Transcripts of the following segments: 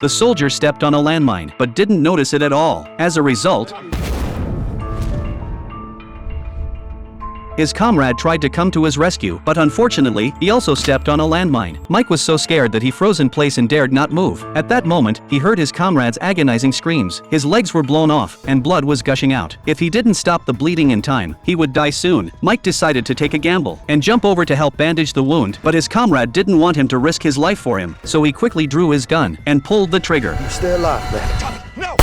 The soldier stepped on a landmine, but didn't notice it at all. As a result, his comrade tried to come to his rescue, but unfortunately, he also stepped on a landmine. Mike was so scared that he froze in place and dared not move. At that moment, he heard his comrade's agonizing screams. His legs were blown off, and blood was gushing out. If he didn't stop the bleeding in time, he would die soon. Mike decided to take a gamble and jump over to help bandage the wound, but his comrade didn't want him to risk his life for him, so he quickly drew his gun and pulled the trigger. Stay alive, man. No!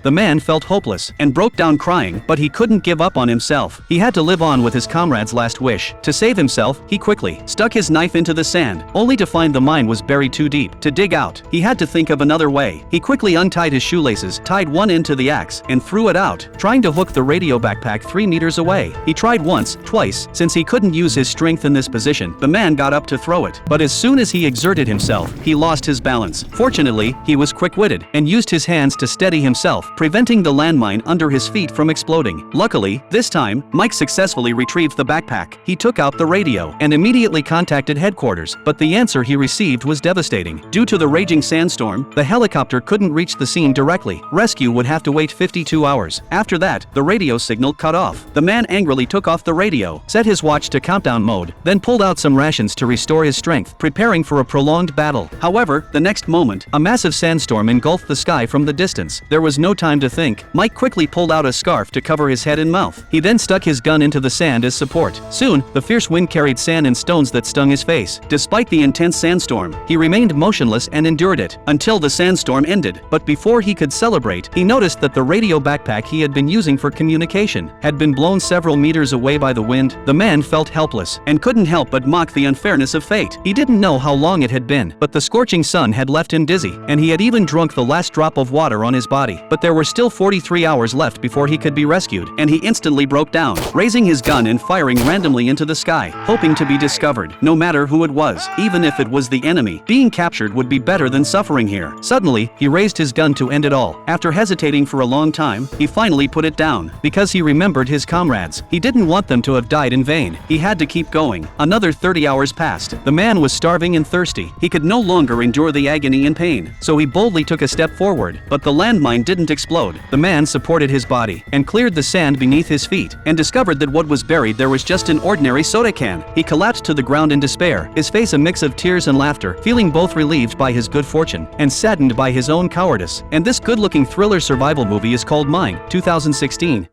The man felt hopeless and broke down crying, but he couldn't give up on himself. He had to live on with his comrade's last wish. To save himself, he quickly stuck his knife into the sand, only to find the mine was buried too deep to dig out. He had to think of another way. He quickly untied his shoelaces, tied one end to the axe, and threw it out, trying to hook the radio backpack 3 meters away. He tried once, twice. Since he couldn't use his strength in this position, the man got up to throw it. But as soon as he exerted himself, he lost his balance. Fortunately, he was quick-witted and used his hands to steady himself, preventing the landmine under his feet from exploding. Luckily, this time, Mike successfully retrieved the backpack. He took out the radio and immediately contacted headquarters, but the answer he received was devastating. Due to the raging sandstorm, the helicopter couldn't reach the scene directly. Rescue would have to wait 52 hours. After that, the radio signal cut off. The man angrily took off the radio, set his watch to countdown mode, then pulled out some rations to restore his strength, preparing for a prolonged battle. However, the next moment, a massive sandstorm engulfed the sky from the distance. There was no time to think. Mike quickly pulled out a scarf to cover his head and mouth. He then stuck his gun into the sand as support. Soon, the fierce wind carried sand and stones that stung his face. Despite the intense sandstorm, he remained motionless and endured it until the sandstorm ended. But before he could celebrate, he noticed that the radio backpack he had been using for communication had been blown several meters away by the wind. The man felt helpless and couldn't help but mock the unfairness of fate. He didn't know how long it had been, but the scorching sun had left him dizzy, and he had even drunk the last drop of water on his body. But there were still 43 hours left before he could be rescued, and he instantly broke down, raising his gun and firing randomly into the sky, hoping to be discovered. No matter who it was, even if it was the enemy, being captured would be better than suffering here. Suddenly, he raised his gun to end it all. After hesitating for a long time, he finally put it down, because he remembered his comrades. He didn't want them to have died in vain. He had to keep going. Another 30 hours passed. The man was starving and thirsty. He could no longer endure the agony and pain, so he boldly took a step forward, but the landmine didn't explode. The man supported his body and cleared the sand beneath his feet and discovered that what was buried there was just an ordinary soda can. He collapsed to the ground in despair, his face a mix of tears and laughter, feeling both relieved by his good fortune and saddened by his own cowardice. And this good-looking thriller survival movie is called Mine, 2016.